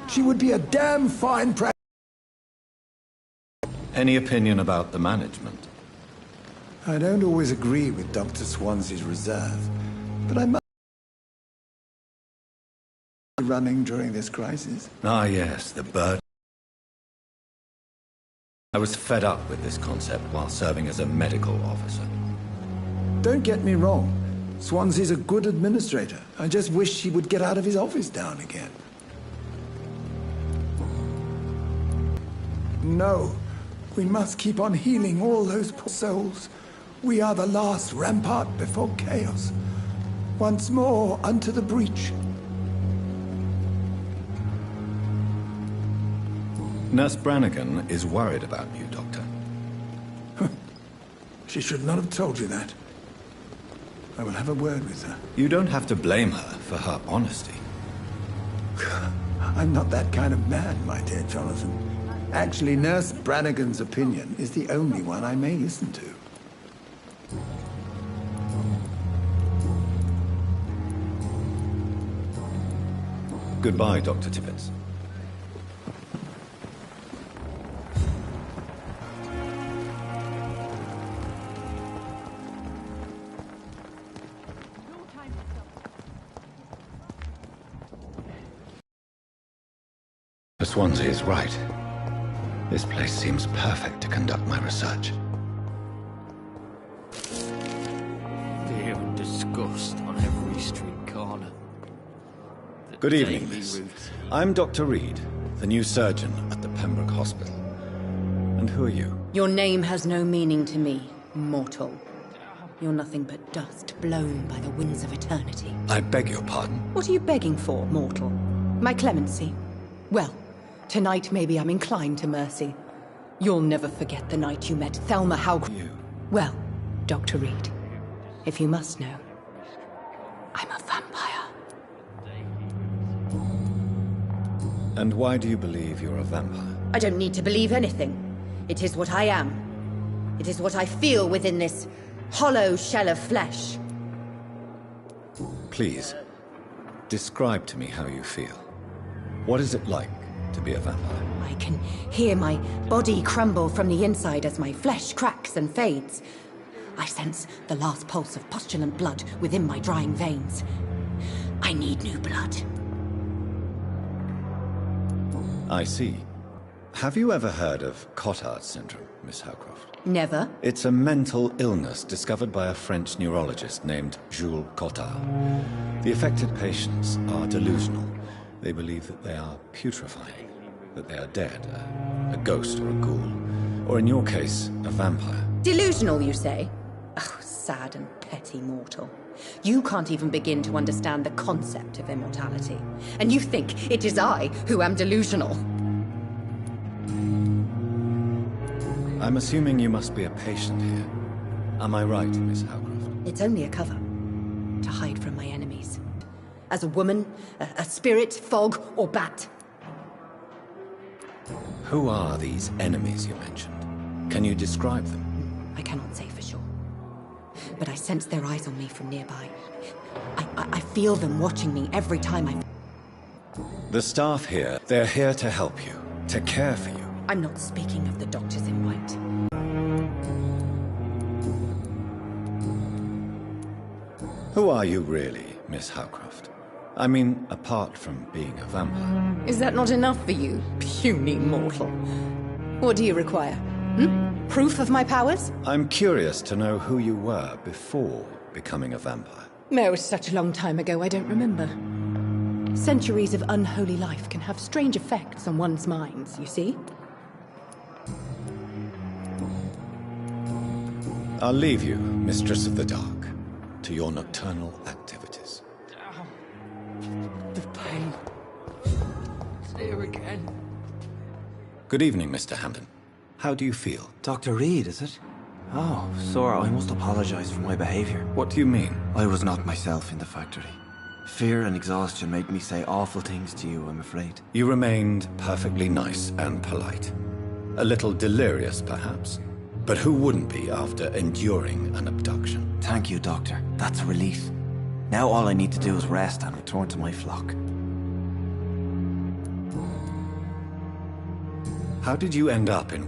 She would be a damn fine Any opinion about the management? I don't always agree with Dr. Swansea's reserve, but I must be running during this crisis. Ah yes, the bird. I was fed up with this concept while serving as a medical officer. Don't get me wrong. Swansea's a good administrator. I just wish he would get out of his office now and again. No. We must keep on healing all those poor souls. We are the last rampart before chaos. Once more unto the breach. Nurse Brannigan is worried about you, Doctor. She should not have told you that. I will have a word with her. You don't have to blame her for her honesty. I'm not that kind of man, my dear Jonathan. Actually, Nurse Brannigan's opinion is the only one I may listen to. Goodbye, Dr. Tibbets. Swansea is right. This place seems perfect to conduct my research. Fear and disgust on every street corner. Good evening, miss. I'm Dr. Reed, the new surgeon at the Pembroke Hospital. And who are you? Your name has no meaning to me, mortal. You're nothing but dust blown by the winds of eternity. I beg your pardon? What are you begging for, mortal? My clemency? Well, tonight maybe I'm inclined to mercy. You'll never forget the night you met Thelma You? Well, Dr. Reed, if you must know, I'm a vampire. And why do you believe you're a vampire? I don't need to believe anything. It is what I am. It is what I feel within this hollow shell of flesh. Please, describe to me how you feel. What is it like to be a vampire? I can hear my body crumble from the inside as my flesh cracks and fades. I sense the last pulse of postulant blood within my drying veins. I need new blood. I see. Have you ever heard of Cotard syndrome, Miss Howcroft? Never. It's a mental illness discovered by a French neurologist named Jules Cotard. The affected patients are delusional. They believe that they are putrefying, that they are dead, a ghost or a ghoul, or in your case, a vampire. Delusional, you say? Oh, sad and petty mortal. You can't even begin to understand the concept of immortality. And you think it is I who am delusional. I'm assuming you must be a patient here. Am I right, Miss Howcroft? It's only a cover. To hide from my enemies. As a woman, a spirit, fog, or bat. Who are these enemies you mentioned? Can you describe them? I cannot say for sure. But I sense their eyes on me from nearby. I feel them watching me every time I... The staff here, they're here to help you, to care for you. I'm not speaking of the doctors in white. Who are you really, Miss Howcroft? I mean, apart from being a vampire. Is that not enough for you, puny mortal? What do you require? Proof of my powers? I'm curious to know who you were before becoming a vampire. No, it was such a long time ago, I don't remember. Centuries of unholy life can have strange effects on one's minds, you see? I'll leave you, Mistress of the Dark, to your nocturnal activities. The pain. It's there again. Good evening, Mr. Hampton. How do you feel? Dr. Reed, is it? Oh, sir, I must apologize for my behavior. What do you mean? I was not myself in the factory. Fear and exhaustion made me say awful things to you, I'm afraid. You remained perfectly nice and polite. A little delirious, perhaps. But who wouldn't be after enduring an abduction? Thank you, Doctor. That's a relief. Now all I need to do is rest and return to my flock. How did you end up in